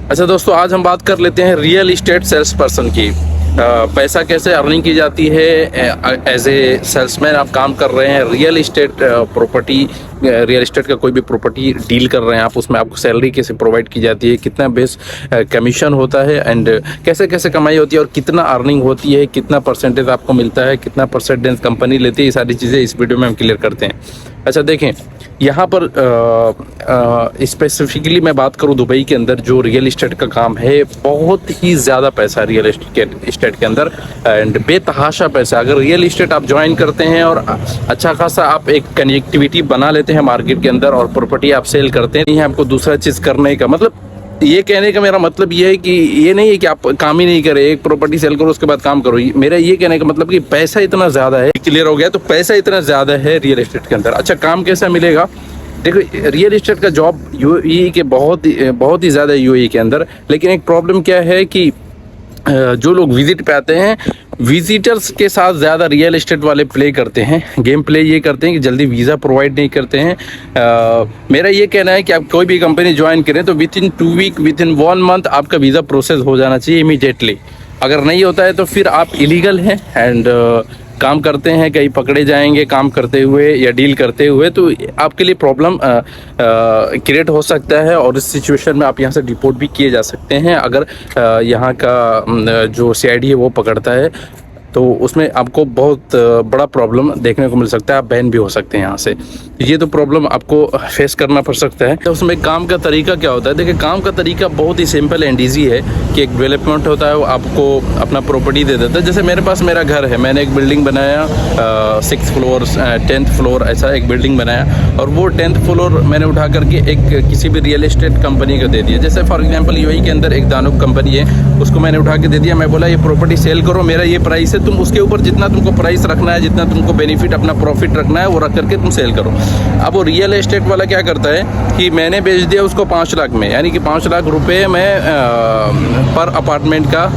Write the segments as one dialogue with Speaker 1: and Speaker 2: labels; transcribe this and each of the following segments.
Speaker 1: अच्छा दोस्तों, आज हम बात कर लेते हैं रियल इस्टेट सेल्स पर्सन की। पैसा कैसे अर्निंग की जाती है। एज ए सेल्समैन आप काम कर रहे हैं, real estate property, real estate का कोई भी प्रॉपर्टी डील कर रहे हैं आप, उसमें आपको सैलरी कैसे प्रोवाइड की जाती है, कितना बेस कमीशन होता है एंड कैसे कैसे कमाई होती है और कितना अर्निंग होती है, कितना परसेंटेज आपको मिलता है, कितना परसेंटेज कंपनी लेती है, ये सारी चीज़ें इस वीडियो में हम क्लियर करते हैं। अच्छा देखें, यहाँ पर स्पेसिफिकली मैं बात करूँ, दुबई के अंदर जो रियल इस्टेट का काम है, बहुत ही ज़्यादा पैसा है रियल इस्टेट के अंदर एंड बेतहाशा पैसा। अगर रियल इस्टेट आप ज्वाइन करते हैं और अच्छा खासा आप एक कनेक्टिविटी बना लेते हैं मार्केट के अंदर और प्रॉपर्टी आप सेल करते हैं, आपको दूसरा चीज़ करने का मतलब, ये कहने का मेरा मतलब ये है कि ये नहीं है कि आप काम ही नहीं करें, एक प्रॉपर्टी सेल करो उसके बाद काम करो। मेरा ये कहने का मतलब कि पैसा इतना ज़्यादा है, क्लियर हो गया। तो पैसा इतना ज़्यादा है रियल इस्टेट के अंदर। अच्छा, काम कैसा मिलेगा? देखो, रियल इस्टेट का जॉब यूएई के बहुत ही ज़्यादा यूएई के अंदर, लेकिन एक प्रॉब्लम क्या है कि जो लोग विजिट पे आते हैं, विजिटर्स के साथ ज़्यादा रियल इस्टेट वाले प्ले करते हैं, गेम प्ले ये करते हैं कि जल्दी वीज़ा प्रोवाइड नहीं करते हैं। मेरा ये कहना है कि आप कोई भी कंपनी ज्वाइन करें तो within 2 week, within 1 month आपका वीज़ा प्रोसेस हो जाना चाहिए इमीडिएटली। अगर नहीं होता है तो फिर आप इलीगल हैं एंड काम करते हैं, कहीं पकड़े जाएंगे काम करते हुए या डील करते हुए, तो आपके लिए प्रॉब्लम क्रिएट हो सकता है और इस सिचुएशन में आप यहाँ से डिपोर्ट भी किए जा सकते हैं अगर यहाँ का जो सीआईडी है वो पकड़ता है, तो उसमें आपको बहुत बड़ा प्रॉब्लम देखने को मिल सकता है, आप बैन भी हो सकते हैं यहाँ से। ये तो प्रॉब्लम आपको फेस करना पड़ सकता है। तो उसमें काम का तरीका क्या होता है? देखिए, काम का तरीका बहुत ही सिंपल एंड ईजी है कि एक डेवलपमेंट होता है, वो आपको अपना प्रॉपर्टी दे देता है। जैसे मेरे पास मेरा घर है, मैंने एक बिल्डिंग बनाया, 6th फ्लोर 10th फ्लोर ऐसा एक बिल्डिंग बनाया और वो 10th फ्लोर मैंने उठा करके एक किसी भी रियल एस्टेट कंपनी को दे दिया। जैसे फॉर एग्जाम्पल यूएई के अंदर एक दानुब कंपनी है, उसको मैंने उठा के दे दिया। मैं बोला ये प्रॉपर्टी सेल करो, मेरा ये प्राइस है, तुम उसके ऊपर जितना तुमको प्राइस रखना है, जितना तुमको बेनिफिट अपना प्रॉफिट रखना है वो रख करके तुम सेल करो। अब वो रियल एस्टेट वाला क्या करता है कि मैंने बेच दिया उसको 5 लाख में, यानी कि 5 लाख रुपए मैं पर अपार्टमेंट का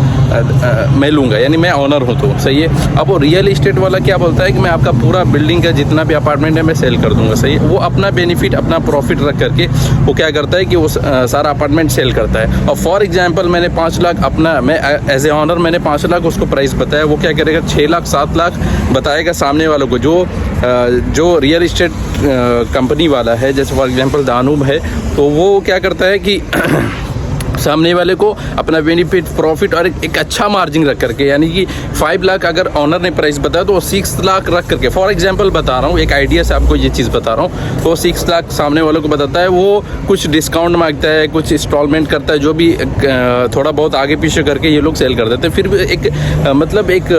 Speaker 1: मैं लूँगा, यानी मैं ऑनर हूँ, तो सही है। अब वो रियल एस्टेट वाला क्या बोलता है कि मैं आपका पूरा बिल्डिंग का जितना भी अपार्टमेंट है मैं सेल कर दूंगा, सही है। वो अपना बेनिफिट अपना प्रॉफिट रख करके वो क्या करता है कि वो सारा अपार्टमेंट सेल करता है। और फॉर एग्जांपल मैंने 5 लाख अपना, मैं एज ए ऑनर मैंने 5 लाख उसको प्राइस बताया, वो क्या करेगा 6 लाख 7 लाख बताएगा सामने वालों को। जो रियल इस्टेट कंपनी वाला है, जैसे फॉर एग्जांपल दानुब है, तो वो क्या करता है कि सामने वाले को अपना बेनिफिट प्रॉफिट और एक अच्छा मार्जिन रख करके, यानी कि 5 लाख अगर ऑनर ने प्राइस बताया तो वो 6 लाख रख करके, फॉर एग्जांपल बता रहा हूँ, एक आइडिया से आपको ये चीज़ बता रहा हूँ, तो 6 लाख सामने वालों को बताता है, वो कुछ डिस्काउंट मांगता है, कुछ इंस्टॉलमेंट करता है, जो भी थोड़ा बहुत आगे पीछे करके ये लोग सेल कर देते हैं। फिर भी एक मतलब एक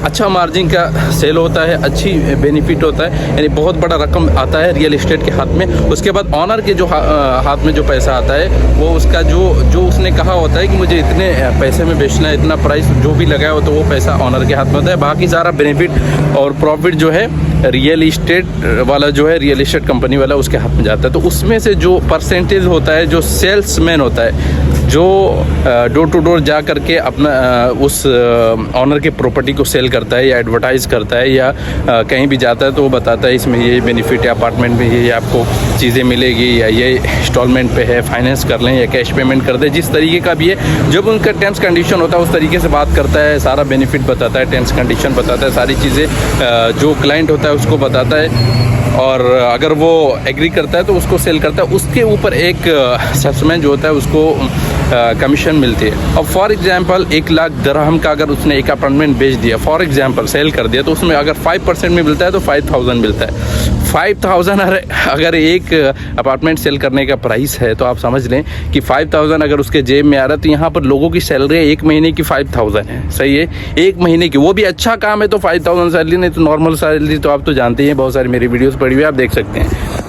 Speaker 1: अच्छा मार्जिन का सेल होता है, अच्छी बेनिफिट होता है, यानी बहुत बड़ा रकम आता है रियल इस्टेट के हाथ में। उसके बाद ऑनर के जो हाथ में जो पैसा आता है, वो उसका जो उसने कहा होता है कि मुझे इतने पैसे में बेचना है, इतना प्राइस जो भी लगाया हो, तो वो पैसा ऑनर के हाथ में होता है। बाकी सारा बेनिफिट और प्रॉफिट जो है रियल इस्टेट वाला जो है, रियल इस्टेट कंपनी वाला, उसके हाथ में जाता है। तो उसमें से जो परसेंटेज होता है, जो सेल्समैन होता है, जो डोर टू डोर जा करके अपना उस ऑनर के प्रॉपर्टी को सेल करता है या एडवर्टाइज़ करता है या कहीं भी जाता है, तो वो बताता है इसमें ये बेनिफिट है, अपार्टमेंट में ये आपको चीज़ें मिलेगी, या ये इंस्टॉलमेंट पे है, फाइनेंस कर लें या कैश पेमेंट कर दें, जिस तरीके का भी है। जब उनका टर्म्स कंडीशन होता है उस तरीके से बात करता है, सारा बेनिफिट बताता है, टर्म्स कंडीशन बताता है, सारी चीज़ें जो क्लाइंट होता है उसको बताता है, और अगर वो एग्री करता है तो उसको सेल करता है। उसके ऊपर एक सेल्समैन जो होता है उसको कमीशन मिलती है। और फॉर एग्जांपल 1 लाख दिरहम का अगर उसने एक अपार्टमेंट बेच दिया, फॉर एग्जांपल सेल कर दिया, तो उसमें अगर 5% में मिलता है तो 5000 मिलता है। 5000 अगर एक अपार्टमेंट सेल करने का प्राइस है, तो आप समझ लें कि 5000 अगर उसके जेब में आ रहा है, तो यहाँ पर लोगों की सैलरी 1 महीने की 5000 है, सही है, 1 महीने की। वो भी अच्छा काम है तो 5000 सैलरी, नहीं तो नॉर्मल सैलरी तो आप तो जानते हैं, बहुत सारी मेरी वीडियोस पड़ी हुई है, आप देख सकते हैं।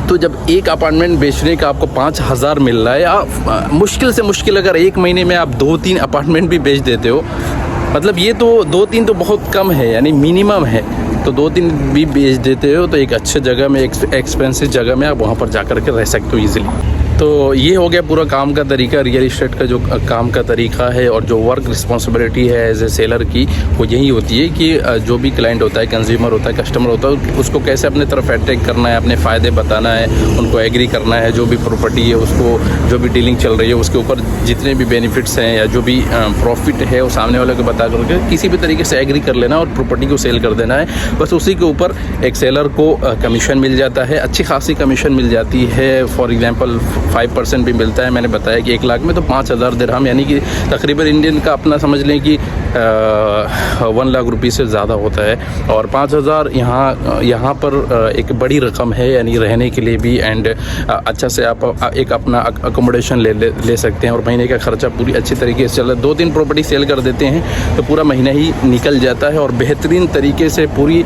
Speaker 1: तो जब एक अपार्टमेंट बेचने का आपको 5000 मिल रहा है, या मुश्किल से मुश्किल अगर 1 महीने में आप 2-3 अपार्टमेंट भी बेच देते हो, मतलब ये तो 2-3 तो बहुत कम है, यानी मिनिमम है, तो 2-3 भी बेच देते हो तो एक अच्छे जगह में, एक एक्सपेंसिव जगह में आप वहाँ पर जा कर के रह सकते हो ईजिली। तो ये हो गया पूरा काम का तरीका, रियल इस्टेट का जो काम का तरीका है और जो वर्क रिस्पॉन्सिबिलिटी है एज ए सेलर की, वो यही होती है कि जो भी क्लाइंट होता है, कंज्यूमर होता है, कस्टमर होता है, उसको कैसे अपने तरफ अट्रैक्ट करना है, अपने फ़ायदे बताना है, उनको एग्री करना है, जो भी प्रॉपर्टी है उसको, जो भी डीलिंग चल रही है उसके ऊपर जितने भी बेनिफिट्स हैं या जो भी प्रॉफिट है वो सामने वाले को बता करके किसी भी तरीके से एग्री कर लेना और प्रॉपर्टी को सेल कर देना है। बस उसी के ऊपर एक सेलर को कमीशन मिल जाता है, अच्छी खासी कमीशन मिल जाती है। फॉर एग्जांपल 5% भी मिलता है। मैंने बताया कि 1 लाख में तो 5,000 दिरहम, यानी कि तकरीबन इंडियन का अपना समझ लें कि 1 लाख रुपये से ज़्यादा होता है। और 5,000 यहाँ पर एक बड़ी रकम है, यानी रहने के लिए भी, एंड अच्छा से आप एक अपना अकोमोडेशन ले सकते हैं और महीने का खर्चा पूरी अच्छी तरीके से चला। 2-3 प्रॉपर्टी सेल कर देते हैं तो पूरा महीना ही निकल जाता है और बेहतरीन तरीके से पूरी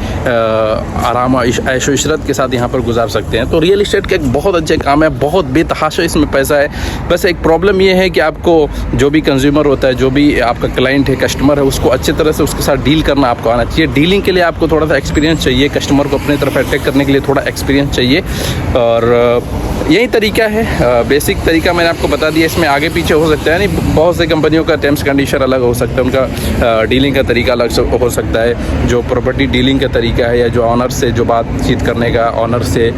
Speaker 1: आराम ऐशो इशरत के साथ यहाँ पर गुजार सकते हैं। तो रियल इस्टेट का एक बहुत अच्छा काम है, बहुत बेतहाशा इसमें पैसा है। बस एक प्रॉब्लम ये है कि आपको जो भी कंज्यूमर होता है, जो भी आपका क्लाइंट है, कस्टमर है, उसको अच्छी तरह से उसके साथ डील करना आपको आना चाहिए। डीलिंग के लिए आपको थोड़ा सा एक्सपीरियंस चाहिए, कस्टमर को अपने तरफ अट्रैक्ट करने के लिए थोड़ा एक्सपीरियंस चाहिए। और यही तरीका है, बेसिक तरीका मैंने आपको बता दिया। इसमें आगे पीछे हो सकता है, नहीं बहुत से कंपनियों का टर्म्स कंडीशन अलग हो सकता है, उनका डीलिंग का तरीका अलग हो सकता है। जो प्रॉपर्टी डीलिंग का तरीका है या जो ऑनर से जो बातचीत करने का, ऑनर से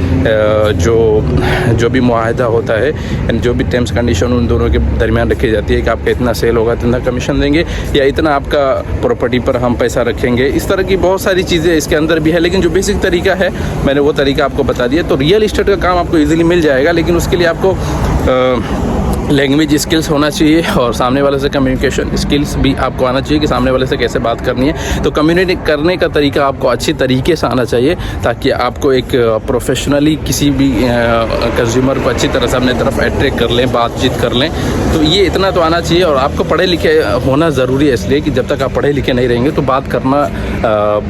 Speaker 1: जो भी मुआहदा होता है, एंड जो भी टर्म्स कंडीशन उन दोनों के दरमियान रखी जाती है कि आपका इतना सेल होगा, इतना कमीशन देंगे, या इतना आपका प्रॉपर्टी पर हम पैसा रखेंगे। इस तरह की बहुत सारी चीज़ें इसके अंदर भी है, लेकिन जो बेसिक तरीका है मैंने वो तरीका आपको बता दिया। तो रियल इस्टेट का काम आपको ईजिली मिल जाएगा, लेकिन उसके लिए आपको लैंग्वेज स्किल्स होना चाहिए और सामने वाले से कम्युनिकेशन स्किल्स भी आपको आना चाहिए कि सामने वाले से कैसे बात करनी है। तो कम्युनिकेट करने का तरीका आपको अच्छी तरीके से आना चाहिए, ताकि आपको एक प्रोफेशनली किसी भी कंज्यूमर को अच्छी तरह से अपने तरफ अट्रैक्ट कर लें, बातचीत कर लें। तो ये इतना तो आना चाहिए। और आपको पढ़े लिखे होना ज़रूरी है, इसलिए कि जब तक आप पढ़े लिखे नहीं रहेंगे तो बात करना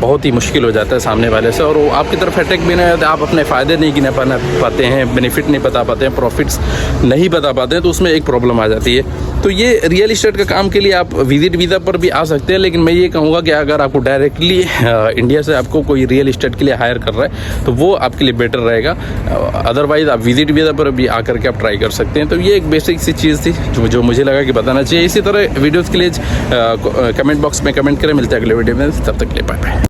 Speaker 1: बहुत ही मुश्किल हो जाता है सामने वाले से, और वो आपकी तरफ अट्रैक्ट भी नहीं होता, आप अपने फ़ायदे नहीं गिना पाते हैं, बेनिफिट नहीं बता पाते हैं, प्रॉफिट्स नहीं बता पाते हैं, तो उसमें एक प्रॉब्लम आ जाती है। तो ये रियल इस्टेट का काम के लिए आप विजिट वीज़ा पर भी आ सकते हैं, लेकिन मैं ये कहूँगा कि अगर आपको डायरेक्टली इंडिया से आपको कोई रियल इस्टेट के लिए हायर कर रहा है तो वो आपके लिए बेटर रहेगा। अदरवाइज़ आप विजिट वीज़ा पर भी आकर के आप ट्राई कर सकते हैं। तो ये एक बेसिक सी चीज़ थी जो मुझे लगा कि बताना चाहिए। इसी तरह वीडियोज़ के लिए कमेंट बॉक्स में कमेंट करें। मिलते हैं अगले वीडियो में, तब तक के लिए बाय बाय।